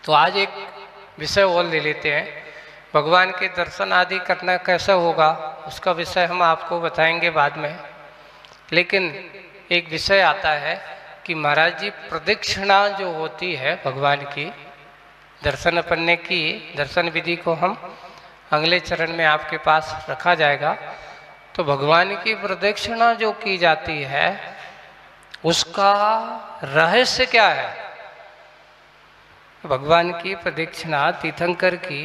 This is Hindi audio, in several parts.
तो आज एक विषय और ले लेते हैं, भगवान के दर्शन आदि करना कैसे होगा, उसका विषय हम आपको बताएंगे बाद में। लेकिन एक विषय आता है कि महाराज जी प्रदक्षिणा जो होती है भगवान की, दर्शन करने की दर्शन विधि को हम अगले चरण में आपके पास रखा जाएगा। तो भगवान की प्रदक्षिणा जो की जाती है उसका रहस्य क्या है? भगवान की प्रदक्षिणा तीर्थंकर की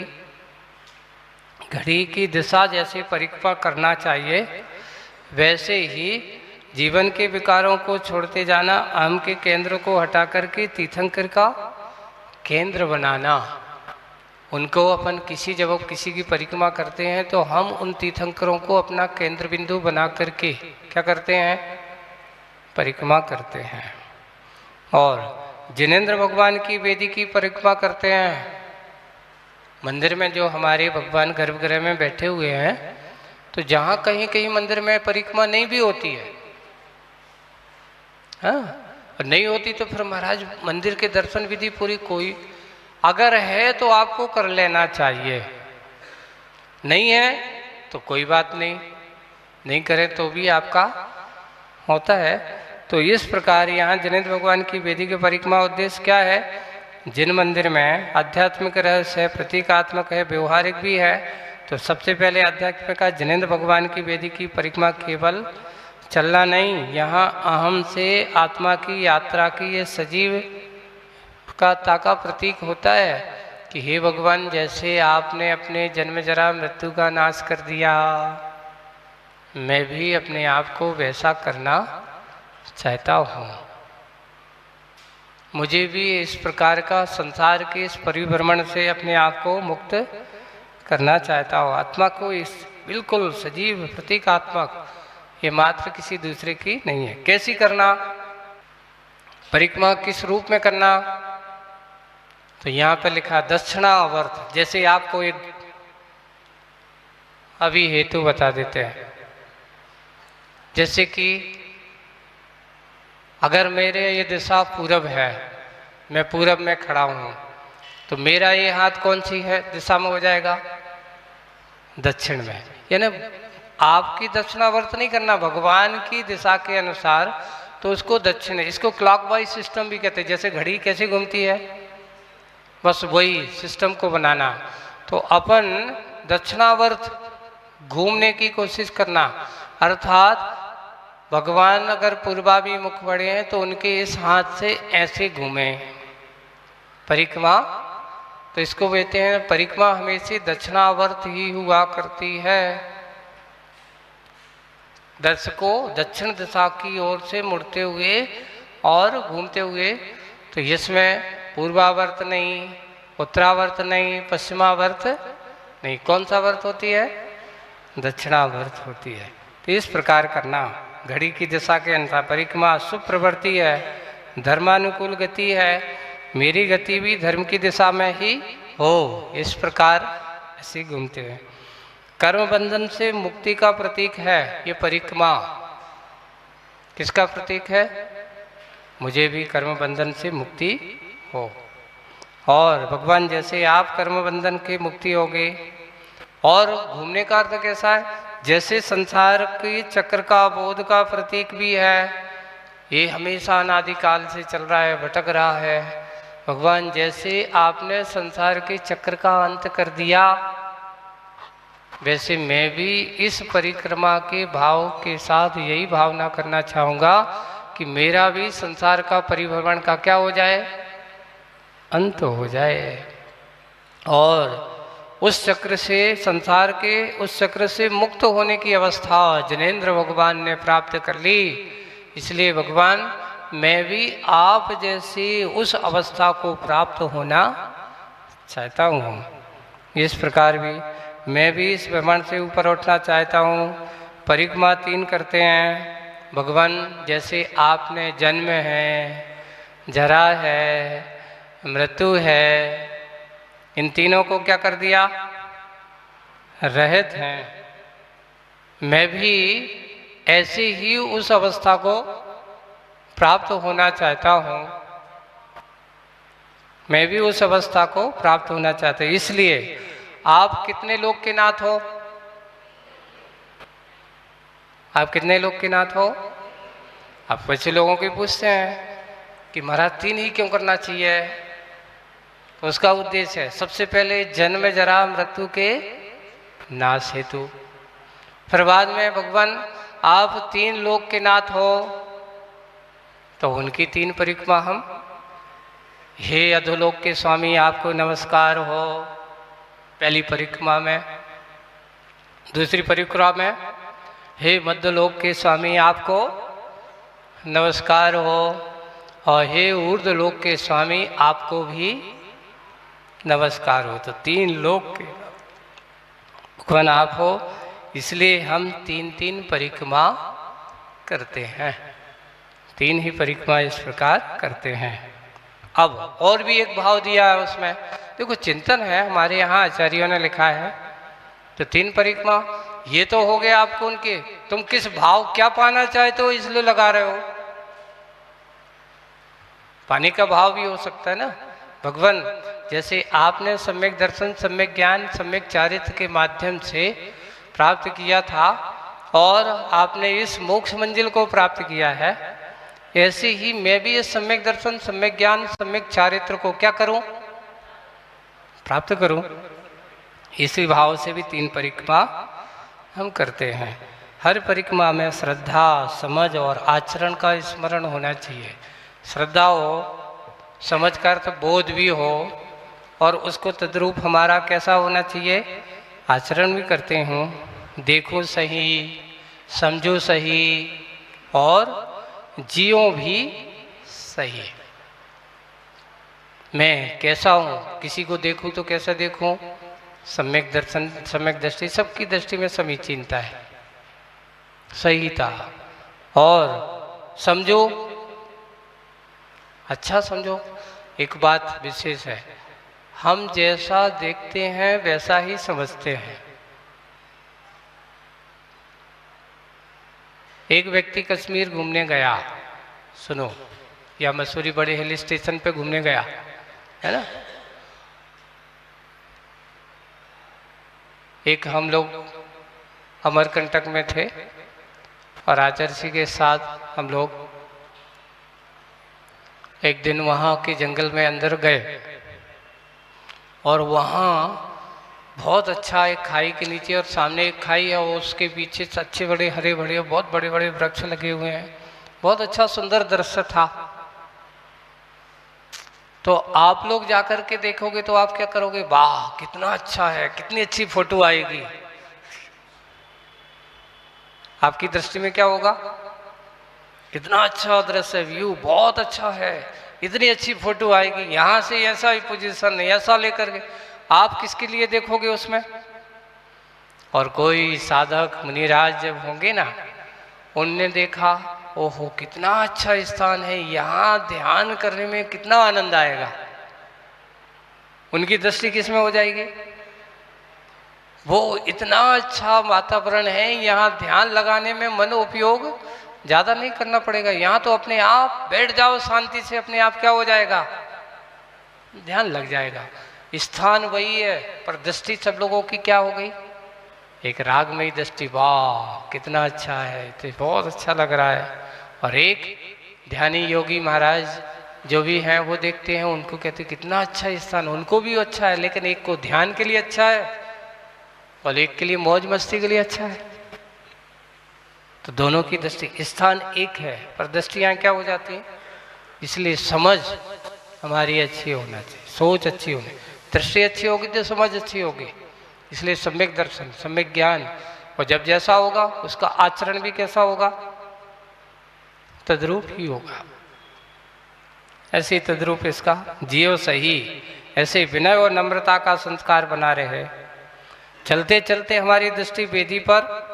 घड़ी की दिशा जैसे परिक्रमा करना चाहिए, वैसे ही जीवन के विकारों को छोड़ते जाना, अहम के केंद्र को हटा करके तीर्थंकर का केंद्र बनाना। उनको अपन जब किसी की परिक्रमा करते हैं तो हम उन तीर्थंकरों को अपना केंद्र बिंदु बना करके क्या करते हैं? परिक्रमा करते हैं। और जिनेंद्र भगवान की वेदी की परिक्रमा करते हैं। मंदिर में जो हमारे भगवान गर्भगृह में बैठे हुए हैं, तो जहाँ कहीं कहीं मंदिर में परिक्रमा नहीं भी होती है, हाँ, और नहीं होती तो फिर महाराज मंदिर के दर्शन विधि पूरी कोई अगर है तो आपको कर लेना चाहिए, नहीं है तो कोई बात नहीं, नहीं करें तो भी आपका होता है। तो इस प्रकार यहाँ जिनेंद्र भगवान की वेदी के परिक्रमा उद्देश्य क्या है? जिन मंदिर में आध्यात्मिक रहस्य है, प्रतीकात्मक है, व्यवहारिक भी है, तो सबसे पहले आध्यात्मिक का जिनेंद्र भगवान की वेदी की परिक्रमा केवल चलना नहीं, यहाँ अहम से आत्मा की यात्रा की ये सजीव का प्रतीक होता है कि हे भगवान, जैसे आपने अपने जन्म जरा मृत्यु का नाश कर दिया, मैं भी अपने आप को वैसा करना चाहता हूँ। मुझे भी इस प्रकार का संसार के इस परिभ्रमण से अपने आप को मुक्त करना चाहता हूँ। आत्मा को इस बिल्कुल सजीव प्रतीकात्मक, ये मात्र किसी दूसरे की नहीं है। कैसी करना? परिक्रमा किस रूप में करना? तो यहाँ पर लिखा दक्षिणावर्त। जैसे आपको एक अभी हेतु बता देते हैं, जैसे कि अगर मेरे ये दिशा पूरब है, मैं पूरब में खड़ा हूँ, तो मेरा ये हाथ कौन सी है दिशा में हो जाएगा? दक्षिण में। यानी आपकी दक्षिणावर्त नहीं करना, भगवान की दिशा के अनुसार, तो उसको दक्षिण है। इसको क्लॉकवाइज सिस्टम भी कहते हैं। जैसे घड़ी कैसे घूमती है, बस वही सिस्टम को बनाना। तो अपन दक्षिणावर्त घूमने की कोशिश करना, अर्थात भगवान अगर पूर्वाभिमुख बढ़े हैं तो उनके इस हाथ से ऐसे घूमें परिक्रमा। तो इसको कहते हैं परिक्रमा हमेशा दक्षिणावर्त ही हुआ करती है। दर्शकों दक्षिण दिशा की ओर से मुड़ते हुए और घूमते हुए, तो इसमें पूर्वावर्त नहीं, उत्तरावर्त नहीं, पश्चिमावर्त नहीं, कौन सा वर्त होती है? दक्षिणावर्त होती है। तो इस प्रकार करना, घड़ी की दिशा के अनुसार। परिक्रमा शुभ प्रवृत्ति है, धर्मानुकूल गति है, मेरी गति भी धर्म की दिशा में ही हो, इस प्रकार ऐसे घूमते हैं। कर्म बंधन से मुक्ति का प्रतीक है ये परिक्रमा। किसका प्रतीक है? मुझे भी कर्म बंधन से मुक्ति हो, और भगवान जैसे आप कर्म बंधन के मुक्ति हो गए। और घूमने का अर्थ कैसा है? जैसे संसार के चक्र का बोध का प्रतीक भी है, ये हमेशा अनादिकाल से चल रहा है, भटक रहा है। भगवान जैसे आपने संसार के चक्र का अंत कर दिया, वैसे मैं भी इस परिक्रमा के भाव के साथ यही भावना करना चाहूँगा कि मेरा भी संसार का परिभ्रमण का क्या हो जाए? अंत हो जाए, और उस चक्र से, संसार के उस चक्र से मुक्त होने की अवस्था जिनेंद्र भगवान ने प्राप्त कर ली। इसलिए भगवान मैं भी आप जैसी उस अवस्था को प्राप्त होना चाहता हूँ। इस प्रकार भी मैं भी इस ब्रह्मांड से ऊपर उठना चाहता हूँ। परिक्रमा 3 करते हैं। भगवान जैसे आपने जन्म है, जरा है, मृत्यु है, इन तीनों को क्या कर दिया? रहित हैं। मैं भी ऐसे ही उस अवस्था को प्राप्त होना चाहता हूँ। मैं भी उस अवस्था को प्राप्त होना चाहता हूँ। इसलिए आप कितने लोग के नाथ हो? आप कितने लोग के नाथ हो? आप बच्चे लोगों को पूछते हैं कि महाराज 3 ही क्यों करना चाहिए? तो उसका उद्देश्य है सबसे पहले जन्म जरा मृत्यु के नाश हेतु, फिर बाद में भगवान आप 3 लोक के नाथ हो तो उनकी 3 परिक्रमा हम, हे अधोलोक के स्वामी आपको नमस्कार हो पहली परिक्रमा में। दूसरी परिक्रमा में हे मध्यलोक के स्वामी आपको नमस्कार हो, और हे ऊर्ध्वलोक के स्वामी आपको भी नमस्कार हो। तो 3 लोक के भगवान आप हो, इसलिए हम 3-3 परिक्रमा करते हैं। 3 ही परिक्रमा इस प्रकार करते हैं। अब और भी एक भाव दिया है उसमें, देखो चिंतन है हमारे यहाँ आचार्यों ने लिखा है। तो 3 परिक्रमा ये तो हो गया आपको उनके, तुम किस भाव क्या पाना चाहते हो इसलिए लगा रहे हो। पाने का भाव भी हो सकता है ना। भगवान जैसे आपने सम्यक दर्शन, सम्यक ज्ञान, सम्यक चारित्र के माध्यम से प्राप्त किया था और आपने इस मोक्ष मंजिल को प्राप्त किया है, ऐसे ही मैं भी इस सम्यक दर्शन, सम्यक ज्ञान, सम्यक चारित्र को क्या करूं? प्राप्त करूं। इसी भाव से भी 3 परिक्रमा हम करते हैं। हर परिक्रमा में श्रद्धा, समझ और आचरण का स्मरण होना चाहिए। श्रद्धा हो, समझ का अर्थ बोध भी हो, और उसको तद्रूप हमारा कैसा होना चाहिए? आचरण भी करते हूँ, देखो सही, समझो सही और जियो भी सही। मैं कैसा हूँ, किसी को देखूँ तो कैसा देखूँ? सम्यक दर्शन, सम्यक दृष्टि, सबकी दृष्टि में समीचीनता है, सहीता। और समझो, अच्छा समझो। एक बात विशेष है, हम जैसा देखते हैं वैसा ही समझते हैं। एक व्यक्ति कश्मीर घूमने गया, सुनो, या मसूरी बड़े हिल स्टेशन पे घूमने गया, है ना। एक हम लोग अमरकंटक में थे और आचार्य जी के साथ हम लोग एक दिन वहाँ के जंगल में अंदर गए, और वहाँ बहुत अच्छा एक खाई के नीचे, और सामने एक खाई है और उसके पीछे अच्छे बड़े हरे भरे बहुत बड़े बड़े वृक्ष लगे हुए हैं। बहुत अच्छा सुंदर दृश्य था। तो आप लोग जाकर के देखोगे तो आप क्या करोगे? वाह कितना अच्छा है, कितनी अच्छी फोटो आएगी। आपकी दृष्टि में क्या होगा? कितना अच्छा दृश्य, व्यू बहुत अच्छा है, इतनी अच्छी फोटो आएगी, यहाँ से ऐसा ही पोजीशन, ऐसा लेकर के आप किसके लिए देखोगे उसमें? और कोई साधक मुनिराज जब होंगे ना, उनने देखा ओहो कितना अच्छा स्थान है, यहाँ ध्यान करने में कितना आनंद आएगा। उनकी दृष्टि किस में हो जाएगी? वो इतना अच्छा वातावरण है, यहाँ ध्यान लगाने में मन उपयोग ज़्यादा नहीं करना पड़ेगा, यहाँ तो अपने आप बैठ जाओ शांति से, अपने आप क्या हो जाएगा? ध्यान लग जाएगा। स्थान वही है पर दृष्टि सब लोगों की क्या हो गई? एक रागमयी दृष्टि, वाह कितना अच्छा है, तो बहुत अच्छा लग रहा है। और एक ध्यानी योगी महाराज जो भी हैं वो देखते हैं, उनको कहते कितना अच्छा स्थान, उनको भी अच्छा है, लेकिन एक को ध्यान के लिए अच्छा है और एक के लिए मौज मस्ती के लिए अच्छा है। तो दोनों की दृष्टि, स्थान एक है पर दृष्टियाँ क्या हो जाती हैं? इसलिए समझ हमारी अच्छी होना चाहिए, सोच अच्छी होनी, दृष्टि अच्छी होगी तो समझ अच्छी होगी। इसलिए सम्यक दर्शन, सम्यक ज्ञान, और जब जैसा होगा उसका आचरण भी कैसा होगा? तद्रूप ही होगा। ऐसे तद्रूप इसका जियो सही, ऐसे विनय और नम्रता का संस्कार बना रहे। चलते चलते हमारी दृष्टि वेदी पर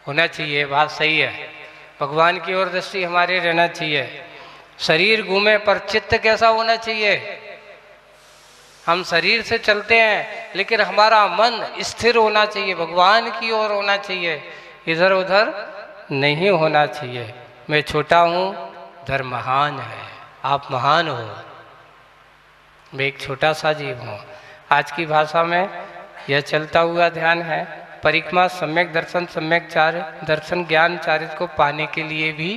होना चाहिए, बात सही है, भगवान की ओर दृष्टि हमारी रहना चाहिए। शरीर घूमे पर चित्त कैसा होना चाहिए? हम शरीर से चलते हैं लेकिन हमारा मन स्थिर होना चाहिए, भगवान की ओर होना चाहिए, इधर उधर नहीं होना चाहिए। मैं छोटा हूँ, धर्म महान है, आप महान हो। मैं एक छोटा सा जीव हूँ। आज की भाषा में यह चलता हुआ ध्यान है। परिक्रमा सम्यक दर्शन, सम्यक दर्शन ज्ञान चारित्र को पाने के लिए भी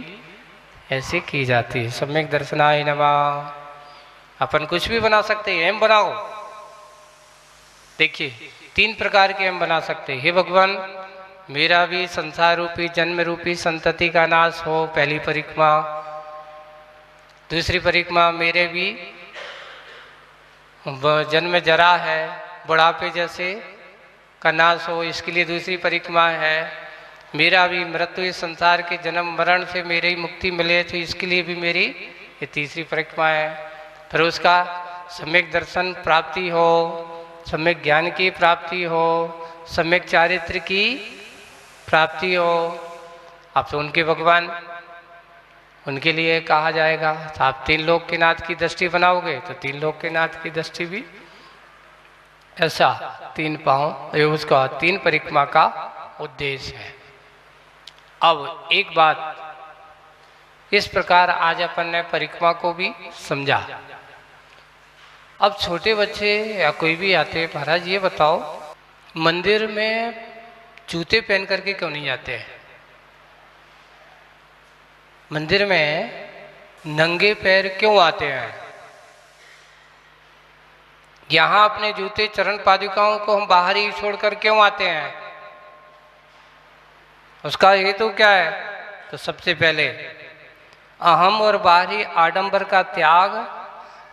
ऐसे की जाती है। सम्यक दर्शनाय नमः। अपन कुछ भी बना सकते हैं, एम बनाओ। देखिए 3 प्रकार के हम बना सकते हैं। हे भगवान, मेरा भी संसार रूपी जन्म रूपी संतति का नाश हो, पहली परिक्रमा। दूसरी परिक्रमा, मेरे भी जन्म जरा है, बुढ़ापे जैसे का नाश हो, इसके लिए दूसरी परिक्रमा है। मेरा भी मृत्यु, इस संसार के जन्म मरण से मेरी ही मुक्ति मिले, तो इसके लिए भी मेरी ये तीसरी परिक्रमा है। फिर उसका सम्यक दर्शन प्राप्ति हो, सम्यक ज्ञान की प्राप्ति हो, सम्यक चारित्र की प्राप्ति हो। आप तो उनके भगवान, उनके लिए कहा जाएगा आप 3 लोक के नाथ की दृष्टि बनाओगे तो 3 लोक के नाथ की दृष्टि भी ऐसा 3 पांव, ये उसका 3 परिक्रमा का उद्देश्य है। अब एक बात, इस प्रकार आज अपन ने परिक्रमा को भी समझा। अब छोटे बच्चे या कोई भी आते, महाराज ये बताओ मंदिर में जूते पहन करके क्यों नहीं जाते हैं? मंदिर में नंगे पैर क्यों आते हैं? यहां अपने जूते चरण पादुकाओं को हम बाहर ही छोड़कर क्यों आते हैं? उसका हेतु क्या है? तो सबसे पहले अहम और बाहरी आडंबर का त्याग,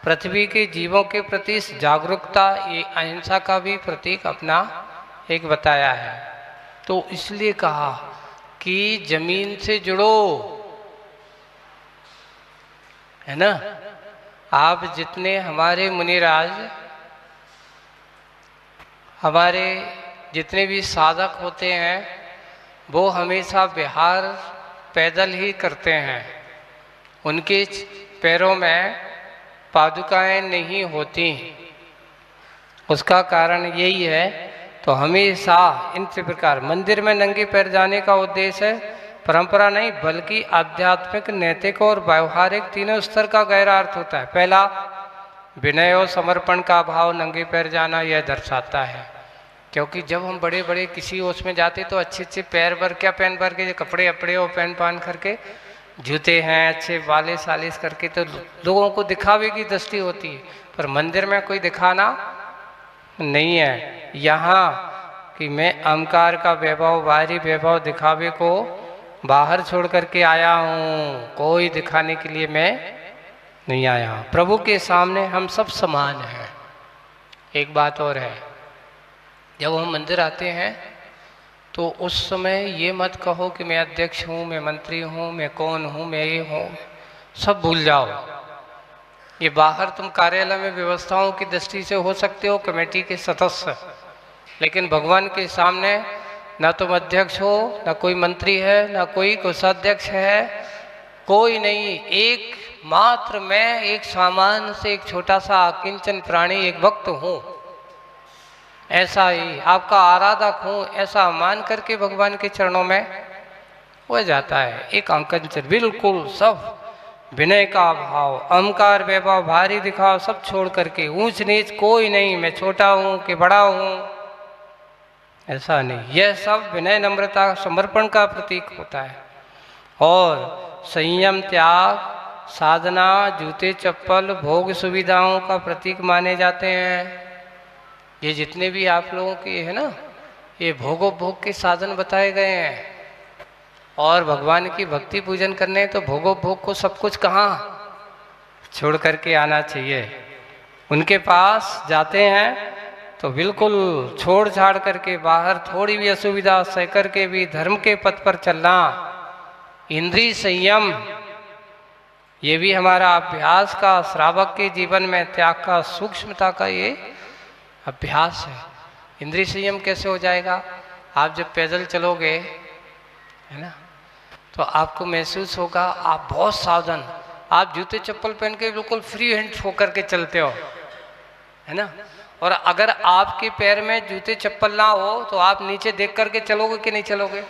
पृथ्वी के जीवों के प्रति जागरूकता, ये अहिंसा का भी प्रतीक अपना एक बताया है। तो इसलिए कहा कि जमीन से जुड़ो, है ना। आप जितने हमारे मुनिराज, हमारे जितने भी साधक होते हैं, वो हमेशा विहार पैदल ही करते हैं। उनके पैरों में पादुकाएं नहीं होती। उसका कारण यही है। तो हमेशा इन प्रकार मंदिर में नंगे पैर जाने का उद्देश्य है परंपरा नहीं, बल्कि आध्यात्मिक, नैतिक और व्यवहारिक तीनों स्तर का गहरा अर्थ होता है। पहला, विनय और समर्पण का भाव नंगे पैर जाना यह दर्शाता है। क्योंकि जब हम बड़े बड़े किसी उसमें जाते तो अच्छे अच्छे पैर भर, क्या पहन भर के कपड़े अपड़े और पहन करके, जूते हैं अच्छे वाले सालिश करके, तो लोगों को दिखावे की दृष्टि होती है। पर मंदिर में कोई दिखाना नहीं है। यहाँ कि मैं अहंकार का वैभव, बाहरी वैभव दिखावे को बाहर छोड़ करके आया हूँ, कोई दिखाने के लिए मैं नहीं आया। प्रभु के सामने हम सब समान हैं। एक बात और है, जब हम मंदिर आते हैं तो उस समय ये मत कहो कि मैं अध्यक्ष हूँ, मैं मंत्री हूँ, मैं कौन हूँ, मैं ये हूँ, सब भूल जाओ। ये बाहर तुम कार्यालय में व्यवस्थाओं की दृष्टि से हो सकते हो कमेटी के सदस्य, लेकिन भगवान के सामने ना तुम अध्यक्ष हो, ना कोई मंत्री है, ना कोई कोषाध्यक्ष है, कोई नहीं। एक मात्र मैं, एक सामान्य से एक छोटा सा किंचन प्राणी, एक भक्त हूँ, ऐसा ही आपका आराधक हूँ, ऐसा मान करके भगवान के चरणों में हो जाता है। एक अंकन बिल्कुल सब विनय का भाव, अहंकार वैभव, भारी दिखाव सब छोड़ करके, ऊंच नीच कोई नहीं, मैं छोटा हूँ कि बड़ा हूँ, ऐसा नहीं। यह सब विनय, नम्रता, समर्पण का प्रतीक होता है। और संयम, त्याग, साधना, जूते चप्पल, भोग सुविधाओं का प्रतीक माने जाते हैं। ये जितने भी आप लोगों के है ना, ये भोगोपभोग के साधन बताए गए हैं। और भगवान की भक्ति पूजन करने तो भोगोपभोग को सब कुछ कहाँ छोड़ करके आना चाहिए। उनके पास जाते हैं तो बिल्कुल छोड़ छाड़ करके, बाहर थोड़ी भी असुविधा सह करके भी धर्म के पथ पर चलना, इंद्रिय संयम, ये भी हमारा अभ्यास का, श्रावक के जीवन में त्याग का, सूक्ष्मता का ये अभ्यास है। इंद्रिय संयम कैसे हो जाएगा? आप जब पैदल चलोगे, है ना, तो आपको महसूस होगा आप बहुत सावधान, आप जूते चप्पल पहन के बिल्कुल फ्री हैंड होकर के चलते हो, है ना। और अगर आपके पैर में जूते चप्पल ना हो तो आप नीचे देख करके चलोगे कि नहीं चलोगे,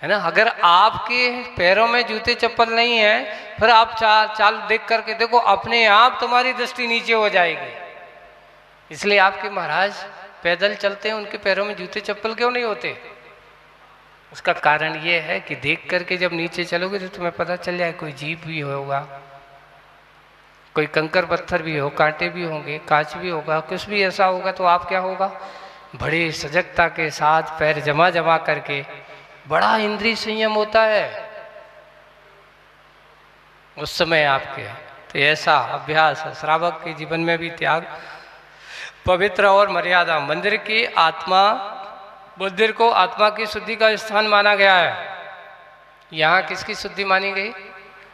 है ना। अगर आपके पैरों में जूते चप्पल नहीं है, फिर आप चाल देख करके देखो, अपने आप तुम्हारी दृष्टि नीचे हो जाएगी। इसलिए आपके महाराज पैदल चलते हैं, उनके पैरों में जूते चप्पल क्यों नहीं होते? उसका कारण ये है कि देख करके जब नीचे चलोगे तो तुम्हें पता चल जाए कोई जीव भी होगा, कोई कंकर पत्थर भी हो, कांटे भी होंगे, कांच भी होगा, कुछ भी ऐसा होगा, तो आप क्या होगा, बड़ी सजगता के साथ पैर जमा जमा करके, बड़ा इंद्रिय संयम होता है उस समय आपके। तो ऐसा अभ्यास श्रावक के जीवन में भी त्याग, पवित्र और मर्यादा। मंदिर की आत्मा, मंदिर को आत्मा की शुद्धि का स्थान माना गया है। यहाँ किसकी शुद्धि मानी गई?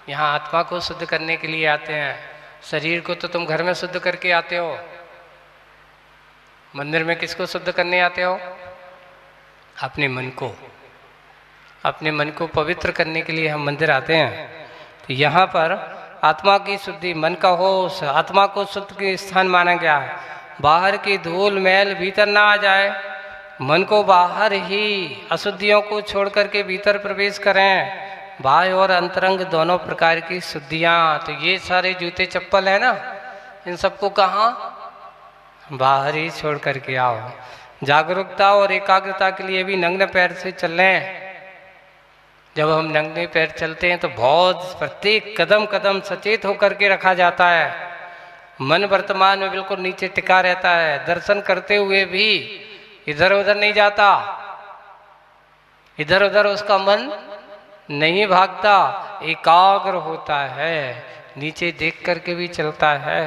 यहाँ आत्मा को शुद्ध करने के लिए आते हैं। शरीर को तो तुम घर में शुद्ध करके आते हो, मंदिर में किसको शुद्ध करने आते हो? अपने मन को, अपने मन को पवित्र करने के लिए हम मंदिर आते हैं। तो यहाँ पर आत्मा की शुद्धि, मन का होश, आत्मा को शुद्ध के स्थान माना गया है। बाहर की धूल मैल भीतर ना आ जाए, मन को बाहर ही अशुद्धियों को छोड़ करके भीतर प्रवेश करें। बाह्य और अंतरंग दोनों प्रकार की शुद्धियाँ। तो ये सारे जूते चप्पल है ना, इन सबको कहाँ? बाहर ही छोड़ करके आओ। जागरूकता और एकाग्रता के लिए भी नंगे पैर से चलें। जब हम नंगे पैर चलते हैं तो बहुत प्रत्येक कदम कदम सचेत होकर के रखा जाता है। मन वर्तमान में बिल्कुल नीचे टिका रहता है। दर्शन करते हुए भी इधर उधर नहीं जाता, इधर उधर उसका मन नहीं भागता, एकाग्र होता है, नीचे देख करके भी चलता है।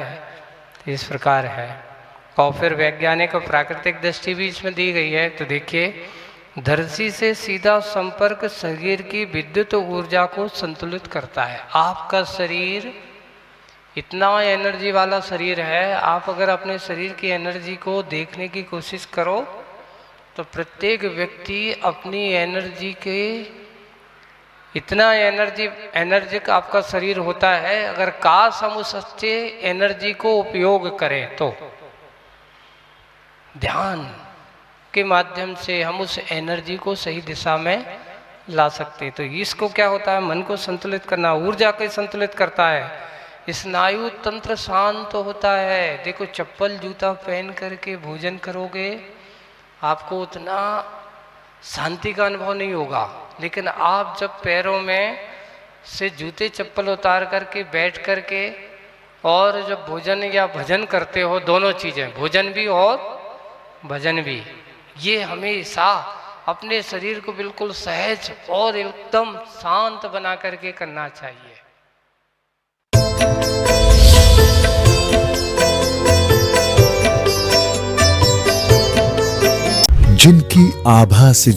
इस प्रकार है। और फिर वैज्ञानिक और प्राकृतिक दृष्टि भी इसमें दी गई है। तो देखिए, धरती से सीधा संपर्क शरीर की विद्युत ऊर्जा को संतुलित करता है। आपका शरीर इतना एनर्जी वाला शरीर है, आप अगर अपने शरीर की एनर्जी को देखने की कोशिश करो तो प्रत्येक व्यक्ति अपनी एनर्जी के, इतना एनर्जिक आपका शरीर होता है। अगर काश हम उस सच्चे एनर्जी को उपयोग करें तो ध्यान के माध्यम से हम उस एनर्जी को सही दिशा में ला सकते। तो इसको क्या होता है? मन को संतुलित करना, ऊर्जा को संतुलित करता है। स्नायु तंत्र शांत होता है। देखो, चप्पल जूता पहन करके भोजन करोगे, आपको उतना शांति का अनुभव नहीं होगा। लेकिन आप जब पैरों में से जूते चप्पल उतार करके बैठ करके और जब भोजन या भजन करते हो, दोनों चीज़ें, भोजन भी और भजन भी, ये हमेशा अपने शरीर को बिल्कुल सहज और एकदम शांत बना करके करना चाहिए। जिनकी आभा से